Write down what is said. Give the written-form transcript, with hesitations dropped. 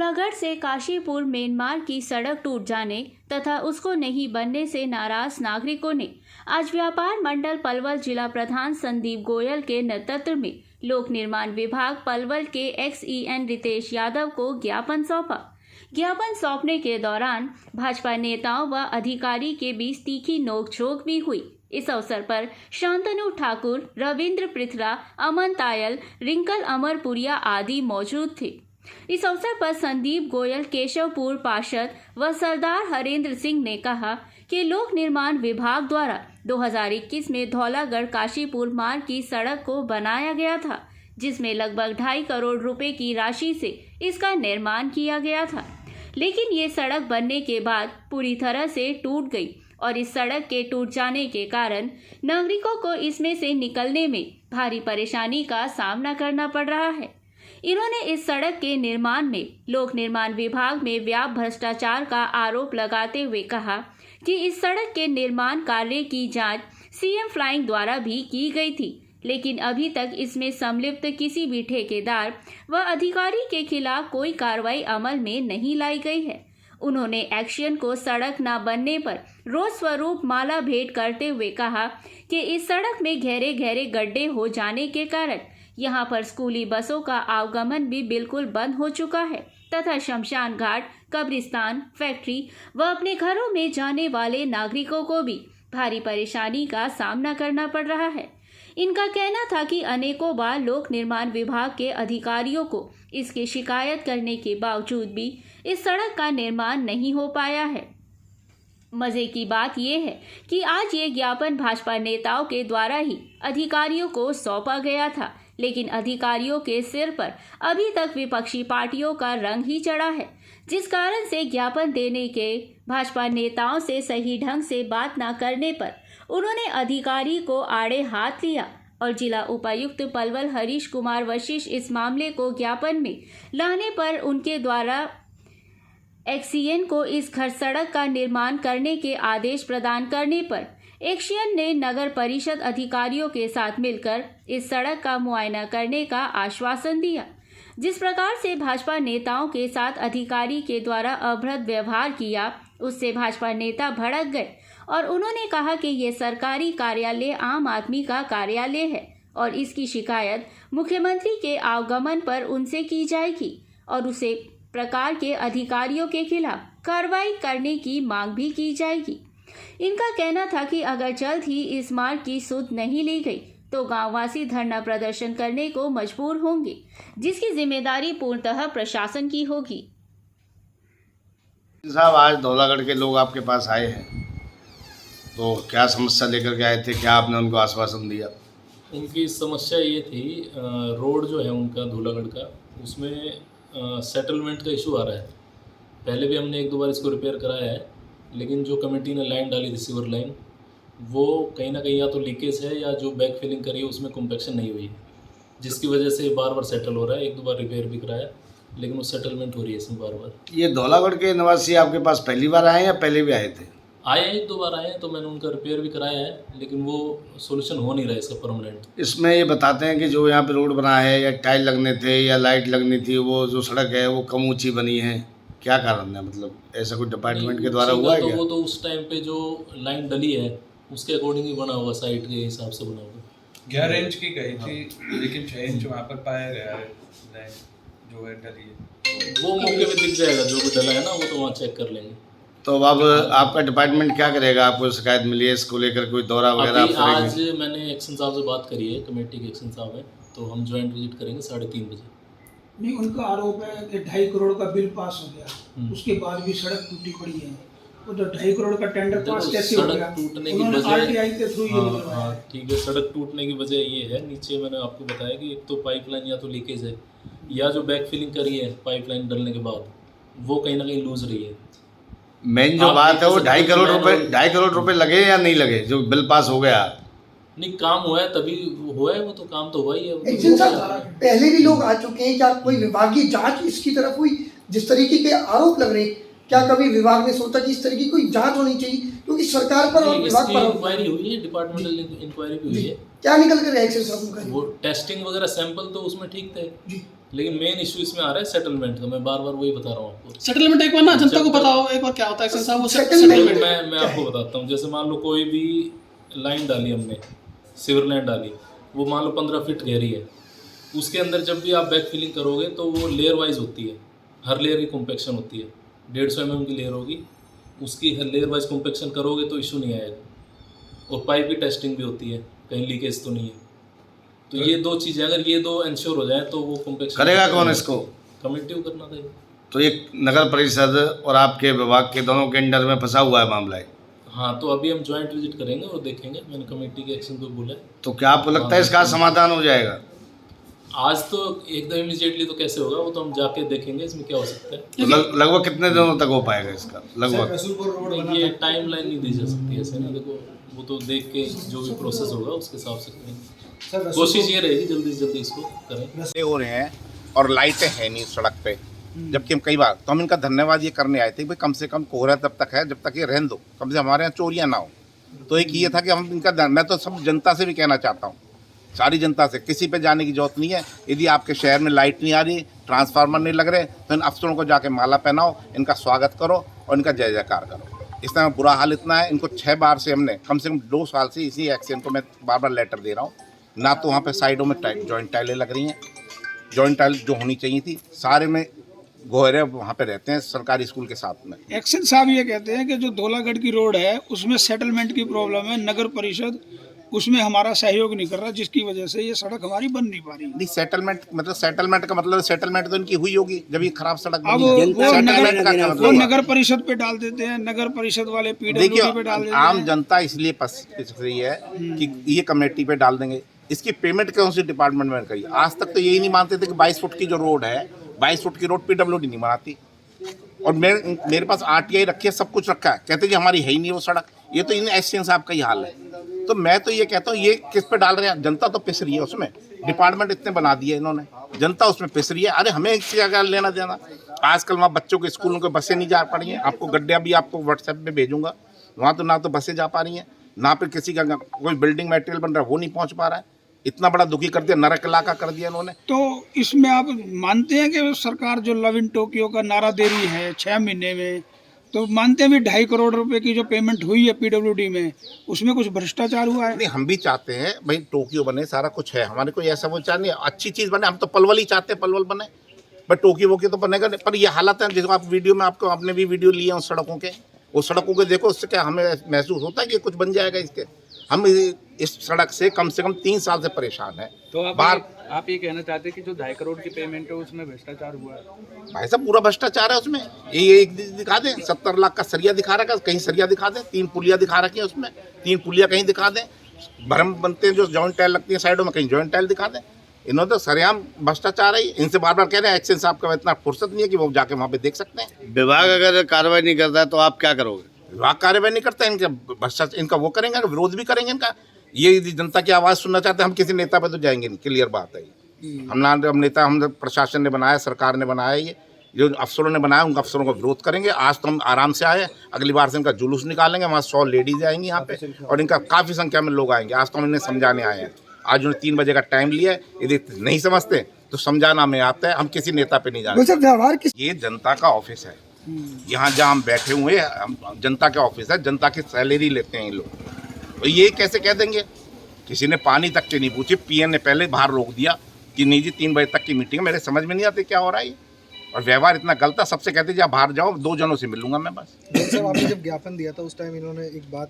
धौलागढ़ से काशीपुर मेन मार्ग की सड़क टूट जाने तथा उसको नहीं बनने से नाराज नागरिकों ने आज व्यापार मंडल पलवल जिला प्रधान संदीप गोयल के नेतृत्व में लोक निर्माण विभाग पलवल के XEN रितेश यादव को ज्ञापन सौंपा। ज्ञापन सौंपने के दौरान भाजपा नेताओं व अधिकारी के बीच तीखी नोकझोंक भी हुई। इस अवसर पर शांतनु ठाकुर, रविंद्र पृथ्रा, अमन तायल, रिंकल अमरपुरिया आदि मौजूद थे। इस अवसर पर संदीप गोयल, केशवपुर पार्षद व सरदार हरेंद्र सिंह ने कहा कि लोक निर्माण विभाग द्वारा 2021 में धौलागढ़ काशीपुर मार्ग की सड़क को बनाया गया था, जिसमें लगभग 2.5 करोड़ रुपए की राशि से इसका निर्माण किया गया था। लेकिन ये सड़क बनने के बाद पूरी तरह से टूट गई और इस सड़क के टूट जाने के कारण नागरिकों को इसमें से निकलने में भारी परेशानी का सामना करना पड़ रहा है। इन्होंने इस सड़क के निर्माण में लोक निर्माण विभाग में व्यापक भ्रष्टाचार का आरोप लगाते हुए कहा कि इस सड़क के निर्माण कार्य की जांच CM फ्लाइंग द्वारा भी की गई थी, लेकिन अभी तक इसमें सम्मिलित किसी भी ठेकेदार व अधिकारी के खिलाफ कोई कार्रवाई अमल में नहीं लाई गई है। उन्होंने एक्शन को सड़क न बनने पर रोष स्वरूप माला भेंट करते हुए कहा कि इस सड़क में गहरे गहरे गड्ढे हो जाने के कारण यहाँ पर स्कूली बसों का आवागमन भी बिल्कुल बंद हो चुका है तथा शमशान घाट, कब्रिस्तान, फैक्ट्री व अपने घरों में जाने वाले नागरिकों को भी भारी परेशानी का सामना करना पड़ रहा है। इनका कहना था कि अनेकों बार लोक निर्माण विभाग के अधिकारियों को इसकी शिकायत करने के बावजूद भी इस सड़क का निर्माण नहीं हो पाया है। मजे की बात यह है कि आज ये ज्ञापन भाजपा नेताओं के द्वारा ही अधिकारियों को सौंपा गया था, लेकिन अधिकारियों के सिर पर अभी तक विपक्षी पार्टियों का रंग ही चढ़ा है, जिस कारण से ज्ञापन देने के भाजपा नेताओं से सही ढंग से बात न करने पर उन्होंने अधिकारी को आड़े हाथ लिया और जिला उपायुक्त पलवल हरीश कुमार वशिष्ठ इस मामले को ज्ञापन में लाने पर उनके द्वारा XEN को इस खर सड़क का निर्माण करने के आदेश प्रदान करने पर XEN ने नगर परिषद अधिकारियों के साथ मिलकर इस सड़क का मुआयना करने का आश्वासन दिया। जिस प्रकार से भाजपा नेताओं के साथ अधिकारी के द्वारा अभद्र व्यवहार किया, उससे भाजपा नेता भड़क गए और उन्होंने कहा कि ये सरकारी कार्यालय आम आदमी का कार्यालय है और इसकी शिकायत मुख्यमंत्री के आगमन पर उनसे की जाएगी और उसे प्रकार के अधिकारियों के खिलाफ कार्रवाई करने की मांग भी की जाएगी। इनका कहना था कि अगर जल्द ही इस मार्ग की सुध नहीं ली गई तो गांववासी धरना प्रदर्शन करने को मजबूर होंगे, जिसकी जिम्मेदारी पूर्णतः प्रशासन की होगी। साहब, आज धौलागढ़ के लोग आपके पास आए हैं, तो क्या समस्या लेकर के आए थे, क्या आपने उनको आश्वासन दिया? उनकी समस्या ये थी, रोड जो है उनका धौलागढ़ का, उसमें सेटलमेंट का इशू आ रहा है। पहले भी हमने 1-2 बार इसको रिपेयर कराया है, लेकिन जो कमेटी ने लाइन डाली रिसीवर लाइन, वो कहीं ना कहीं या तो लीकेज है या जो बैक फिलिंग करी है उसमें कॉम्पैक्शन नहीं हुई है, जिसकी वजह से बार बार सेटल हो रहा है। 1-2 बार रिपेयर भी कराया, लेकिन वो सेटलमेंट हो रही है इसमें बार बार। ये धौलागढ़ के निवासी आपके पास पहली बार आए हैं या पहले भी आए थे? आए हैं, 1-2 बार आए हैं, तो मैंने उनका रिपेयर भी कराया है, लेकिन वो सोल्यूशन हो नहीं रहा है इसका परमानेंट। इसमें ये बताते हैं कि जो यहाँ पे रोड बना है या टाइल लगने थे या लाइट लगनी थी, वो जो सड़क है वो कम ऊंची बनी है, क्या कारण है? मतलब ऐसा कुछ डिपार्टमेंट के द्वारा हुआ है क्या? वो तो उस टाइम पे जो लाइन डली है उसके अकॉर्डिंग ही बना हुआ, साइट के हिसाब से बना हुआ। 11 इंच की कही थी, लेकिन 6 इंच वहाँ पर पाया गया है लाइन जो है डली है। वो मौके पे दिख जाएगा, जो भी डला है ना, वो तो वहाँ चेक कर लेंगे। तो अब आपका डिपार्टमेंट क्या करेगा? आपको शिकायत मिली है, इसको लेकर कोई दौरा वगैरह आप करेंगे? आज मैंने एक्शन साहब से बात करी है, कमेटी के एक्शन साहब है, तो हम ज्वाइंट विजिट करेंगे 3:30 बजे। नहीं, उनका आरोप है कि 2.5 करोड़ का बिल पास हो गया, उसके बाद भी सड़क टूटी पड़ी है। वो तो 2.5 करोड़ का टेंडर पास कैसे हो गया? टूटने की वजह RTI के थ्रू ये निकलवाया। ठीक है, सड़क टूटने की वजह ये है, नीचे मैंने आपको बताया कि एक तो पाइपलाइन या तो लीकेज है, या जो बैक फिलिंग करी है पाइपलाइन डलने के बाद वो कहीं ना कहीं लूज रही है। मेन जो बात है वो 2.5 करोड़ रुपए लगे या नहीं लगे जो बिल पास हो गया? नहीं, काम हुआ है तभी हुआ है, वो तो काम तो हुआ ही है। पहले भी लोग आ चुके हैं, क्या कोई विभागीय जांच इसकी तरफ हुई? जिस तरीके के आरोप लग रहे हैं, क्या कभी विभाग ने सोचा कि इस तरह की कोई जांच होनी चाहिए? क्योंकि सरकार पर और विभाग पर इंक्वायरी हुई है, डिपार्टमेंटल इंक्वायरी भी हुई है। क्या निकल कर एक्शन साहब? वो टेस्टिंग वगैरह सैंपल तो उसमें ठीक थे, लेकिन मेन इशू इसमें आ रहा है सेटलमेंट का। मैं बार बार वही बता रहा हूँ आपको। सेटलमेंट एक बार ना जनता को बताओ एक बार क्या होता है साहब वो Settlement मैं आपको बताता हूँ। जैसे मान लो कोई भी लाइन डाली हमने, सीवर लाइन डाली, वो मान लो 15 फीट गहरी है, उसके अंदर जब भी आप बैक फिलिंग करोगे तो वो लेयर वाइज होती है, हर लेयर की कॉम्पेक्शन होती है। 150 mm की लेयर होगी, उसकी हर लेयर वाइज कॉम्पेक्शन करोगे तो इशू नहीं आएगा। और पाइप की टेस्टिंग भी होती है, कहीं लीकेज तो नहीं है। तो ये दो चीज़ें अगर ये दो इंश्योर हो जाए तो वो कॉम्पेक्शन करेगा कौन इसको? कमेटी को करना था। तो ये नगर परिषद और आपके विभाग के दोनों के अंडर में फंसा हुआ है मामला है। हाँ, तो अभी हम ज्वाइंट विजिट करेंगे और देखेंगे। मैंने कमेटी के एक्शन को बोला है। तो क्या आपको लगता है इसका समाधान हो जाएगा? आज तो एकदम इमीडिएटली तो कैसे होगा, वो तो हम जाके देखेंगे इसमें क्या हो सकता है। तो लगभग कितने दिनों तक हो पाएगा इसका? लगभग ये टाइम लाइन नहीं दी जा सकती ऐसे ना। देखो वो तो देख के जो भी प्रोसेस होगा उसके हिसाब से करेंगे। कोशिश ये रहेगी जल्दी से जल्दी इसको करें। हो रहे हैं और लाइटें हैं नहीं सड़क पे, जबकि हम कई बार तो हम इनका धन्यवाद ये करने आए थे भाई कम से कम कोहरा तब तक है जब तक ये रहने दो, कम से हमारे यहाँ चोरियाँ ना हो। तो एक ये था कि हम इनका, मैं तो सब जनता से भी कहना चाहता हूँ, सारी जनता से, किसी पे जाने की जरूरत नहीं है। यदि आपके शहर में लाइट नहीं आ रही, ट्रांसफार्मर नहीं लग रहे, तो इन अफसरों को जाके माला पहनाओ, इनका स्वागत करो और इनका जय जयकार करो। इस तरह बुरा हाल इतना है, इनको 6 बार से हमने कम से कम 2 साल से इसी एक्शन को मैं बार बार लेटर दे रहा हूँ। ना तो वहाँ पे साइडों में जॉइंट टाइलें लग रही हैं, जॉइंट टाइल जो होनी चाहिए थी, सारे में गोहरे वहाँ पे रहते हैं सरकारी स्कूल के साथ में। एक्शन साहब ये कहते हैं कि जो धोलागढ़ की रोड है उसमें सेटलमेंट की प्रॉब्लम है, नगर परिषद उसमें हमारा सहयोग नहीं कर रहा, जिसकी वजह से ये सड़क हमारी बन नहीं पा रही। नहीं, सेटलमेंट मतलब सेटलमेंट का मतलब सेटलमेंट तो इनकी हुई होगी जब ये खराब सड़क अब बनी है। सेटलमेंट का क्या वो मतलब हुआ? नगर परिषद पे डाल देते हैं, नगर परिषद वाले पीडब्ल्यूडी पे डाल देखिए, देते आम हैं। जनता इसलिए पिस रही है कि ये कमेटी पे डाल देंगे। इसकी पेमेंट कौन सी डिपार्टमेंट में करी? आज तक तो यही नहीं मानते थे कि 22 फुट की जो रोड है, 22 फुट की रोड पीडब्ल्यूडी नहीं बनाती। और मेरे पास आरटीआई रखी है, सब कुछ रखा है, कहते जी हमारी है ही नहीं वो सड़क। ये तो इन एसडीएम साहब का ही हाल है। तो मैं तो ये कहता हूँ, ये किस पे डाल रहे हैं? जनता तो पिस रही है उसमें, डिपार्टमेंट इतने बना दिए इन्होंने, जनता उसमें पिस रही है। अरे हमें इससे क्या लेना देना? आजकल वहाँ बच्चों के स्कूलों के बसें नहीं जा पा रही हैं। आपको गड्ढा भी आपको व्हाट्सएप में भेजूंगा, वहाँ तो ना तो बसें जा पा रही हैं, ना फिर किसी का कोई बिल्डिंग मटेरियल बन रहा है वो नहीं पहुँच पा रहा है। इतना बड़ा दुखी कर दिया, नरक इलाका कर दिया इन्होंने। तो इसमें आप मानते हैं कि सरकार जो लव इन टोक्यो का नारा दे रही है 6 महीने में, तो मानते हैं भी 2.5 करोड़ रुपए की जो पेमेंट हुई है पीडब्ल्यूडी में, उसमें कुछ भ्रष्टाचार हुआ है? नहीं, हम भी चाहते हैं भाई टोक्यो बने, सारा कुछ है, हमारे कोई ऐसा वो चाह नहीं, अच्छी चीज़ बने। हम तो पलवल ही चाहते हैं, पलवल बने, बट टोक्यो वोक्यो तो बनेगा नहीं। पर ये हालत है जिसको आप वीडियो में आपको आपने भी वीडियो लिए हैं उस सड़कों के, वो सड़कों के देखो, उससे क्या हमें महसूस होता है कि कुछ बन जाएगा इसके। हम इस सड़क से कम 3 साल से परेशान हैं। तो आप ये कहना चाहते हैं कि जो 2.5 करोड़ की पेमेंट है उसमें भ्रष्टाचार हुआ है? भाई साहब पूरा भ्रष्टाचार है उसमें। ये एक दिखा दें, 70 लाख का सरिया दिखा रखा है, कहीं सरिया दिखा दें, 3 पुलिया दिखा रखी है उसमें, 3 पुलिया कहीं दिखा दें, भरम बनते हैं जो जॉइंट टाइल लगती है साइडों में, कहीं जॉइंट टाइल दिखा दें। इन्होंने तो सरेआम भ्रष्टाचार है। इनसे बार बार कह रहे हैं एक्शन साहब का इतना फुर्सत नहीं है कि वो जाके वहाँ पे देख सकते हैं। विभाग अगर कार्रवाई नहीं करता है तो आप क्या करोगे? विभाग कार्रवाई नहीं करता है, इनका भ्रष्टाचार, इनका वो करेंगे, विरोध भी करेंगे इनका। ये यदि जनता की आवाज़ सुनना चाहते हैं, हम किसी नेता पे तो जाएंगे नहीं, क्लियर बात है। हम नेता हम प्रशासन ने बनाया, सरकार ने बनाया, ये जो अफसरों ने बनाया उन अफसरों का विरोध करेंगे। आज तो हम आराम से आए, अगली बार से इनका जुलूस निकालेंगे, वहाँ 100 लेडीज आएंगी यहाँ पे और इनका काफ़ी संख्या में लोग आएंगे। आज तो हम इन्हें समझाने आए हैं, आज उन्हें 3 बजे का टाइम लिया है। यदि नहीं समझते तो समझाना हमें आता है, हम किसी नेता पे नहीं जाते। ये जनता का ऑफिस है, यहाँ जहाँ हम बैठे हुए हैं जनता का ऑफिस है, जनता की सैलरी लेते हैं ये लोग। तो ये कैसे कह देंगे? किसी ने पानी तक के नहीं पूछे, पीएम ने पहले बाहर रोक दिया कि नहीं जी 3 बजे तक की मीटिंग। मेरे समझ में नहीं आते क्या हो रहा है ये, और व्यवहार इतना गलत है। सबसे कहते जी आप बाहर जाओ, 2 जनों से मिलूंगा मैं बस। आपने जब ज्ञापन दिया था उस टाइम इन्होंने एक बात